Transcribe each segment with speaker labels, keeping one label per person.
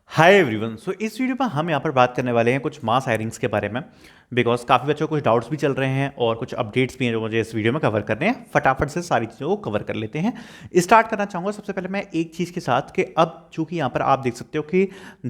Speaker 1: Hi everyone. सो इस video में हम यहाँ पर बात करने वाले हैं कुछ मास हायरिंग्स के बारे में। बिकॉज काफ़ी बच्चों को कुछ डाउट्स भी चल रहे हैं और कुछ अपडेट्स भी हैं जो मुझे इस वीडियो में कवर करने हैं। फटाफट से सारी चीज़ों को कवर कर लेते हैं। स्टार्ट करना चाहूँगा सबसे पहले मैं एक चीज़ के साथ कि अब चूंकि यहाँ पर आप देख सकते हो कि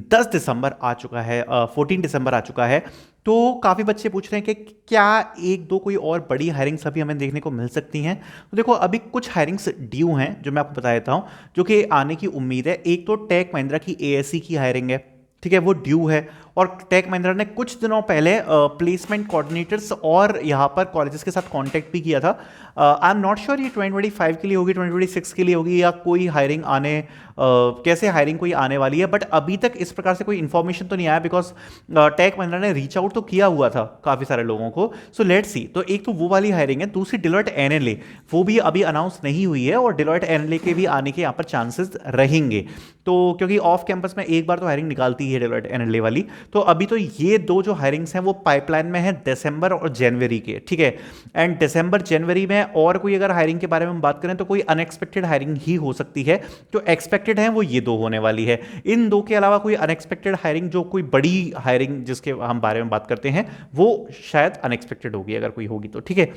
Speaker 1: 10 दिसंबर आ चुका है, 14 दिसंबर आ चुका है। तो काफ़ी बच्चे पूछ रहे हैं कि क्या एक दो कोई और बड़ी हायरिंग्स अभी हमें देखने को मिल सकती हैं। तो देखो अभी कुछ हायरिंग्स ड्यू हैं जो मैं आपको बता देता हूँ, जो कि आने की उम्मीद है। एक तो टेक महिंद्रा की एएससी की हायरिंग है, ठीक है, वो ड्यू है। और टेक महिंद्रा ने कुछ दिनों पहले प्लेसमेंट कोऑर्डिनेटर्स और यहाँ पर कॉलेजेस के साथ कांटेक्ट भी किया था। आई एम नॉट श्योर ये 2025 के लिए होगी, 2026 के लिए होगी, या कोई हायरिंग कैसे हायरिंग कोई आने वाली है। बट अभी तक इस प्रकार से कोई इन्फॉर्मेशन तो नहीं आया, बिकॉज टेक महिंद्रा ने रीच आउट तो किया हुआ था काफ़ी सारे लोगों को। So let's see. तो एक तो वो वाली हायरिंग है, दूसरी डिलॉयट एनएलए, वो भी अभी अनाउंस नहीं हुई है और डिलॉयट एनएलए के भी आने के यहाँ पर चांसेस रहेंगे। तो क्योंकि ऑफ कैंपस में एक बार तो हायरिंग निकालती है डिलॉयट एनएलए वाली। तो अभी तो ये दो जो हायरिंग्स हैं वो पाइपलाइन में है, दिसंबर और जनवरी के, ठीक है। एंड दिसंबर जनवरी में और कोई अगर हायरिंग के बारे में बात करें तो कोई अनएक्सपेक्टेड हायरिंग ही हो सकती है। जो एक्सपेक्टेड है वो ये दो होने वाली है। इन दो के अलावा कोई अनएक्सपेक्टेड हायरिंग, जो कोई बड़ी हायरिंग जिसके हम बारे में बात करते हैं, वो शायद अनएक्सपेक्टेड होगी, अगर कोई होगी तो, ठीक है।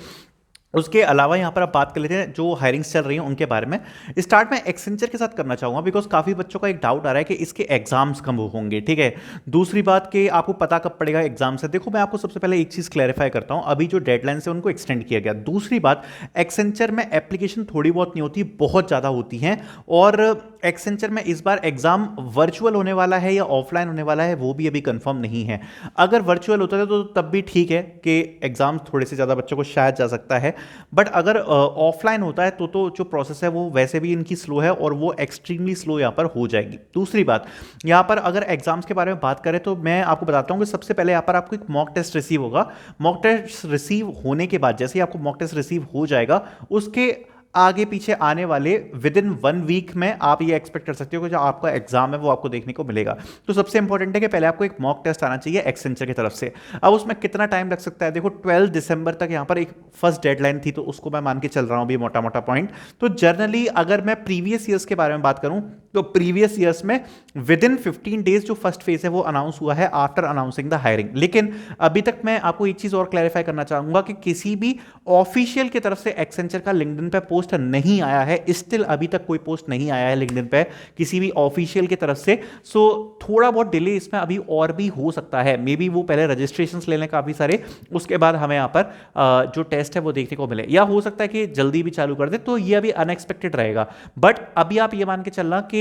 Speaker 1: उसके अलावा यहाँ पर आप बात कर लेते हैं जो हायरिंग्स चल रही हैं उनके बारे में। स्टार्ट में एक्सेंचर के साथ करना चाहूँगा, बिकॉज काफ़ी बच्चों का एक डाउट आ रहा है कि इसके एग्जाम्स कब होंगे, ठीक है। दूसरी बात कि आपको पता कब पड़ेगा एग्जाम से। देखो मैं आपको सबसे पहले एक चीज़ क्लैरिफाई करता हूँ, अभी जो डेडलाइन है उनको एक्सटेंड किया गया। दूसरी बात, एक्सेंचर में एप्लीकेशन थोड़ी बहुत नहीं होती, बहुत ज़्यादा होती हैं। और एक्सेंचर में इस बार एग्जाम वर्चुअल होने वाला है या ऑफलाइन होने वाला है वो भी अभी कंफर्म नहीं है। अगर वर्चुअल होता है तो तब भी ठीक है कि एग्जाम थोड़े से ज़्यादा बच्चों को शायद जा सकता है। बट अगर ऑफलाइन होता है तो जो प्रोसेस है वो वैसे भी इनकी स्लो है और वो एक्सट्रीमली स्लो यहाँ पर हो जाएगी। दूसरी बात, यहाँ पर अगर एग्जाम्स के बारे में बात करें तो मैं आपको बताता हूँ कि सबसे पहले यहाँ पर आपको एक मॉक टेस्ट रिसीव होगा। मॉक टेस्ट रिसीव होने के बाद जैसे ही आपको मॉक टेस्ट रिसीव हो जाएगा, उसके आगे पीछे आने वाले विद इन 1 वीक में आप ये एक्सपेक्ट कर सकते हो कि जो आपका एग्जाम है वो आपको देखने को मिलेगा। तो सबसे इंपॉर्टेंट है कि पहले आपको एक मॉक टेस्ट आना चाहिए एक्सेंचर की तरफ से। अब उसमें कितना टाइम लग सकता है, देखो 12 दिसंबर तक यहाँ पर एक फर्स्ट डेडलाइन थी, तो उसको मैं मान के चल रहा हूँ अभी मोटा मोटा पॉइंट। तो जनरली अगर मैं प्रीवियस ईयर्स के बारे में बात करूँ तो प्रीवियस ईयर्स में विद इन 15 डेज जो फर्स्ट फेज है वो अनाउंस हुआ है आफ्टर अनाउंसिंग द हायरिंग। लेकिन अभी तक मैं आपको एक चीज और क्लैरिफाई करना चाहूंगा कि किसी भी ऑफिशियल की तरफ से एक्सेंचर का लिंक्डइन पे पोस्ट नहीं आया है। स्टिल अभी तक कोई पोस्ट नहीं आया है लिंक्डइन पे किसी भी ऑफिशियल की तरफ से। सो थोड़ा बहुत डिले इसमें अभी और भी हो सकता है। मे बी वो पहले रजिस्ट्रेशंस ले लें काफी सारे, उसके बाद हमें यहाँ पर जो टेस्ट है वो देखने को मिले, या हो सकता है कि जल्दी भी चालू कर दे। तो ये अभी अनएक्सपेक्टेड रहेगा। बट अभी आप ये मान के चलना कि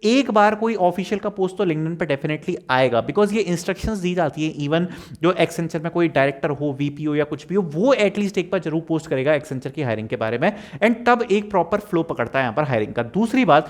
Speaker 1: एक बार कोई ऑफिशियल का पोस्ट तो लिंक्डइन पे डेफिनेटली आएगा, बिकॉज ये इंस्ट्रक्शंस दी जाती है। इवन जो एक्सेंचर में कोई डायरेक्टर हो, वीपी हो या कुछ भी हो, वो एटलीस्ट एक बार जरूर पोस्ट करेगा एक्सेंचर की हायरिंग के बारे में। एंड तब एक प्रॉपर फ्लो पकड़ता है यहाँ पर हायरिंग का। दूसरी बात,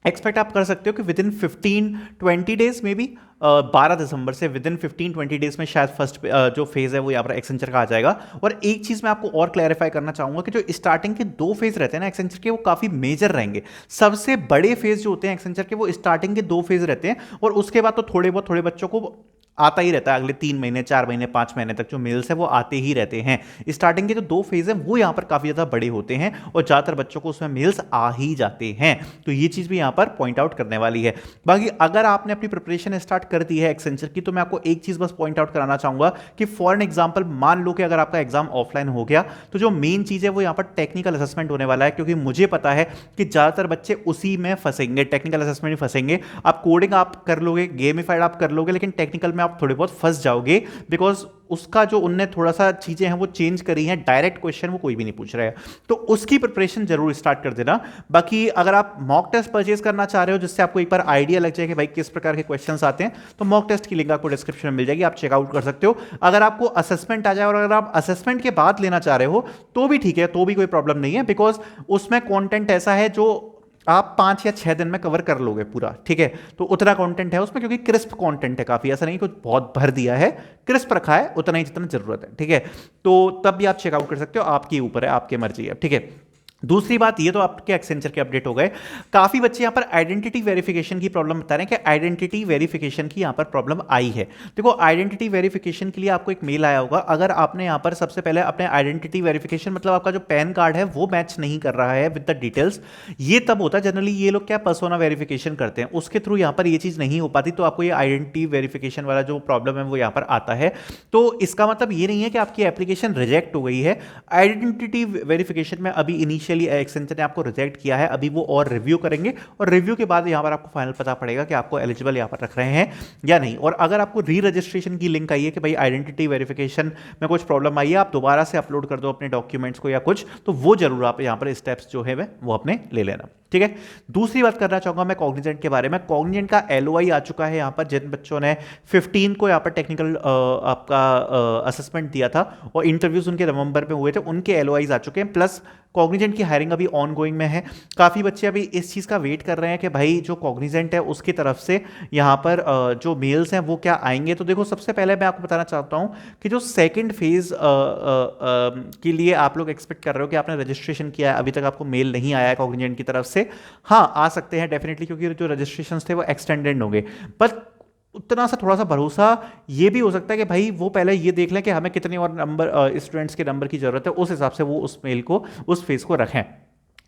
Speaker 1: एक्सपेक्ट आप कर सकते हो कि विद इन 15-20 डेज में भी 12 दिसंबर से विद इन 15-20 डेज में शायद फर्स्ट जो फेज है वो यहाँ पर एक्सेंचर का आ जाएगा। और एक चीज मैं आपको और क्लैरिफाई करना चाहूंगा कि जो स्टार्टिंग के 2 फेज रहते हैं ना एक्सेंचर के, वो काफी मेजर रहेंगे। सबसे बड़े फेज जो होते हैं एक्सेंचर के वो स्टार्टिंग के 2 फेज रहते हैं, और उसके बाद तो थोड़े बच्चों को आता ही रहता है। अगले 3 महीने, 4 महीने, 5 महीने तक जो मेल्स है वो आते ही रहते हैं। स्टार्टिंग के जो 2 फेज है वो यहाँ पर काफी ज्यादा बड़े होते हैं और ज्यादातर बच्चों को उसमें मेल्स आ ही जाते हैं। तो ये चीज भी यहाँ पर पॉइंट आउट करने वाली है। बाकी अगर आपने अपनी प्रिपरेशन स्टार्ट कर दी है एक्सेंचर की, तो मैं आपको एक चीज बस पॉइंट आउट कराना चाहूंगा कि फॉर एन एग्जाम्पल मान लो कि अगर आपका एग्जाम ऑफलाइन हो गया, तो जो मेन चीज है वो यहाँ पर टेक्निकल असेसमेंट होने वाला है। क्योंकि मुझे पता है कि ज्यादातर बच्चे उसी में फंसेंगे, टेक्निकल असेसमेंट में फंसेंगे। आप कोडिंग आप कर लोगे, गेमिफाइड आप कर लोगे, लेकिन टेक्निकल में आप थोड़े बहुत फंस जाओगे, बिकॉज उसका जो उनने थोड़ा सा चीजें हैं वो चेंज करी हैं। डायरेक्ट क्वेश्चन वो कोई भी नहीं पूछ रहा है, तो उसकी प्रिपरेशन जरूर स्टार्ट कर देना। बाकी अगर आप मॉक टेस्ट परचेज करना चाह रहे हो जिससे आपको एक बार आइडिया लग जाए कि भाई किस प्रकार के क्वेश्चंस आते हैं, तो मॉक टेस्ट की लिंक आपको डिस्क्रिप्शन में मिल जाएगी, आप चेकआउट कर सकते हो। अगर आपको असेसमेंट आ जाए और अगर आप असेसमेंट के बाद लेना चाह रहे हो तो भी ठीक है, तो भी कोई प्रॉब्लम नहीं है, बिकॉज उसमें कॉन्टेंट ऐसा है जो आप 5 या 6 दिन में कवर कर लोगे पूरा, ठीक है। तो उतना कंटेंट है उसमें, क्योंकि क्रिस्प कंटेंट है काफी, ऐसा नहीं कुछ बहुत भर दिया है, क्रिस्प रखा है उतना ही जितना जरूरत है, ठीक है। तो तब भी आप चेकआउट कर सकते हो, आपके ऊपर है, आपकी मर्जी है, ठीक है। दूसरी बात, ये तो आपके एक्सेंचर के अपडेट हो गए। काफ़ी बच्चे यहाँ पर आइडेंटिटी वेरिफिकेशन की प्रॉब्लम बता रहे हैं कि आइडेंटिटी वेरिफिकेशन की यहाँ पर प्रॉब्लम आई है। देखो, आइडेंटिटी वेरिफिकेशन के लिए आपको एक मेल आया होगा। अगर आपने यहाँ पर सबसे पहले अपने आइडेंटिटी वेरिफिकेशन, मतलब आपका जो पैन कार्ड है वो मैच नहीं कर रहा है विद द डिटेल्स, ये तब होता है जनरली। ये लोग क्या पर्सोना वेरिफिकेशन करते हैं, उसके थ्रू यहाँ पर ये चीज़ नहीं हो पाती, तो आपको ये आइडेंटिटी वेरिफिकेशन वाला जो प्रॉब्लम है वो यहाँ पर आता है। तो इसका मतलब ये नहीं है कि आपकी एप्लीकेशन रिजेक्ट हो गई है। आइडेंटिटी वेरिफिकेशन में अभी इनिशियली एक्सेंचर ने आपको रिजेक्ट किया है, अभी वो और रिव्यू करेंगे, और रिव्यू के बाद यहाँ पर आपको फाइनल पता पड़ेगा कि आपको एलिजिबल यहाँ पर रख रहे हैं या नहीं। और अगर आपको री रजिस्ट्रेशन की लिंक आई है कि भाई आइडेंटिटी वेरिफिकेशन में कुछ प्रॉब्लम आई है, आप दोबारा से अपलोड कर दो अपने डॉक्यूमेंट्स को या कुछ, तो वो जरूर आप यहाँ पर स्टेप्स जो है वो अपने ले लेना, ठीक है। दूसरी बात करना चाहूंगा मैं कॉग्निजेंट के बारे में। कॉग्निजेंट का एलओआई आ चुका है यहाँ पर। जिन बच्चों ने 15 को यहाँ पर टेक्निकल आपका असेसमेंट दिया था और इंटरव्यूज उनके नवंबर में हुए थे, उनके एलओआईज आ चुके हैं। प्लस कॉग्निजेंट की हायरिंग अभी ऑन गोइंग में है। काफ़ी बच्चे अभी इस चीज़ का वेट कर रहे हैं कि भाई जो कॉग्निजेंट है उसकी तरफ से यहाँ पर जो मेल्स हैं वो क्या आएंगे। तो देखो, सबसे पहले मैं आपको बताना चाहता हूँ कि जो सेकंड फेज के लिए आप लोग एक्सपेक्ट कर रहे हो कि आपने रजिस्ट्रेशन किया है, अभी तक आपको मेल नहीं आया है कॉग्निजेंट की तरफ से, हाँ आ सकते हैं डेफिनेटली, क्योंकि जो रजिस्ट्रेशन थे वो एक्सटेंडेड होंगे। पर उतना सा थोड़ा सा भरोसा ये भी हो सकता है कि भाई वो पहले ये देख लें कि हमें कितने और नंबर स्टूडेंट्स के नंबर की जरूरत है, उस हिसाब से वो उस मेल को, उस फेज को रखें।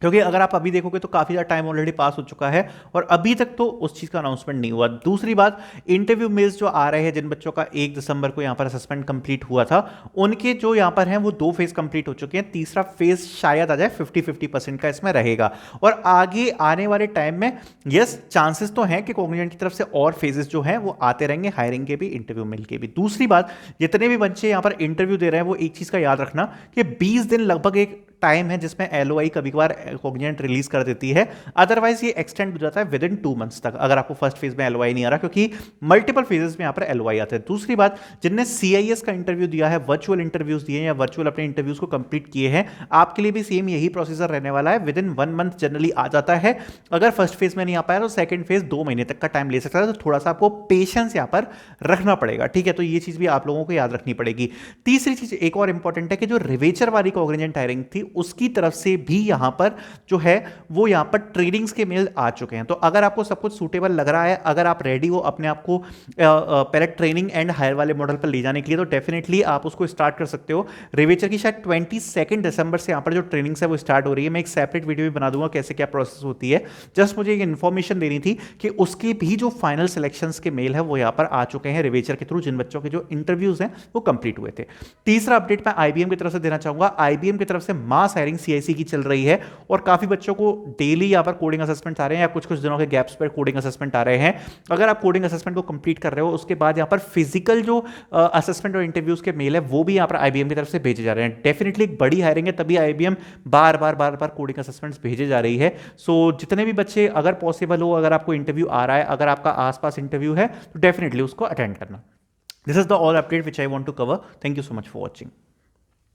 Speaker 1: क्योंकि अगर आप अभी देखोगे तो काफ़ी ज़्यादा टाइम ऑलरेडी पास हो चुका है और अभी तक तो उस चीज़ का अनाउंसमेंट नहीं हुआ। दूसरी बात, इंटरव्यू मेल्स जो आ रहे हैं, जिन बच्चों का 1 दिसंबर को यहाँ पर असेसमेंट कंप्लीट हुआ था, उनके जो यहाँ पर हैं वो 2 फेज कंप्लीट हो चुके हैं। तीसरा फेज शायद आ जाए, 50-50% का इसमें रहेगा। और आगे आने वाले टाइम में यस, चांसेस तो हैं कि कॉग्निजेंट की तरफ से और फेजेस जो हैं वो आते रहेंगे, हायरिंग के भी, इंटरव्यू मेल के भी। दूसरी बात, जितने भी बच्चे यहाँ पर इंटरव्यू दे रहे हैं वो एक चीज़ का याद रखना कि 20 दिन लगभग एक टाइम है जिसमें एलओआई कभी कभार कॉग्निजेंट रिलीज कर देती है। अदरवाइज ये एक्सटेंड हो जाता है विद इन 2 मंथ्स तक, अगर आपको फर्स्ट फेज में एलओआई नहीं आ रहा, क्योंकि मल्टीपल फेजेस में यहाँ पर एलओआई आते हैं। दूसरी बात, जिनने सीआईएस का इंटरव्यू दिया है, वर्चुअल इंटरव्यूज दिए हैं या वर्चुअल अपने इंटरव्यूज को कंप्लीट किए हैं, आपके लिए भी सेम यही प्रोसीजर रहने वाला है। विद इन 1 मंथ जनरली आ जाता है। अगर फर्स्ट फेज में नहीं आ पाया तो सेकंड फेज 2 महीने तक का टाइम ले सकता है। तो थोड़ा सा आपको पेशेंस यहाँ पर रखना पड़ेगा, ठीक है। तो ये चीज भी आप लोगों को याद रखनी पड़ेगी। तीसरी चीज एक और इंपॉर्टेंट है कि जो रिवेचर वाली कॉग्निजेंट हायरिंग थी उसकी तरफ से भी यहां पर जो है वो यहां पर ट्रेनिंग्स के मेल आ चुके हैं। तो अगर आपको सब कुछ सूटेबल लग रहा है, अगर आप रेडी हो अपने आप को पहले ट्रेनिंग एंड हायर वाले मॉडल पर ले जाने के लिए, तो डेफिनेटली आप उसको स्टार्ट कर सकते हो। रिवेचर की शायद 22 दिसंबर से यहां पर जो ट्रेनिंग्स है वो स्टार्ट हो रही है। मैं एक सेपरेट वीडियो भी बना दूंगा कैसे क्या प्रोसेस होती है। जस्ट मुझे एक इन्फॉर्मेशन देनी थी कि उसके भी जो फाइनल सिलेक्शंस के मेल है वो यहां पर आ चुके हैं रिवेचर के थ्रू, जिन बच्चों के जो इंटरव्यूज हैं वो कंप्लीट हुए थे। तीसरा अपडेट मैं आईबीएम की तरफ से देना चाहूंगा। आईबीएम की तरफ से मास हायरिंग सीआईसी की चल रही है और काफी बच्चों को डेली यहाँ पर कोडिंग असेसमेंट आ रहे हैं या कुछ कुछ दिनों के गैप्स पर कोडिंग असेसमेंट आ रहे हैं। अगर आप कोडिंग असेसमेंट को कंप्लीट कर रहे हो, उसके बाद यहाँ पर फिजिकल जो असेसमेंट और इंटरव्यूज के मेल है वो भी यहाँ पर आईबीएम की तरफ से भेजे जा रहे हैं। डेफिनेटली एक बड़ी हायरिंग है, तभी आईबीएम बार बार कोडिंग असेसमेंट्स भेजे जा रही है। सो जितने भी बच्चे, अगर पॉसिबल हो, अगर आपको इंटरव्यू आ रहा है, अगर आपका आसपास इंटरव्यू है, तो डेफिनेटली उसको अटेंड करना। This is the all update which I want to cover. Thank you so much for watching.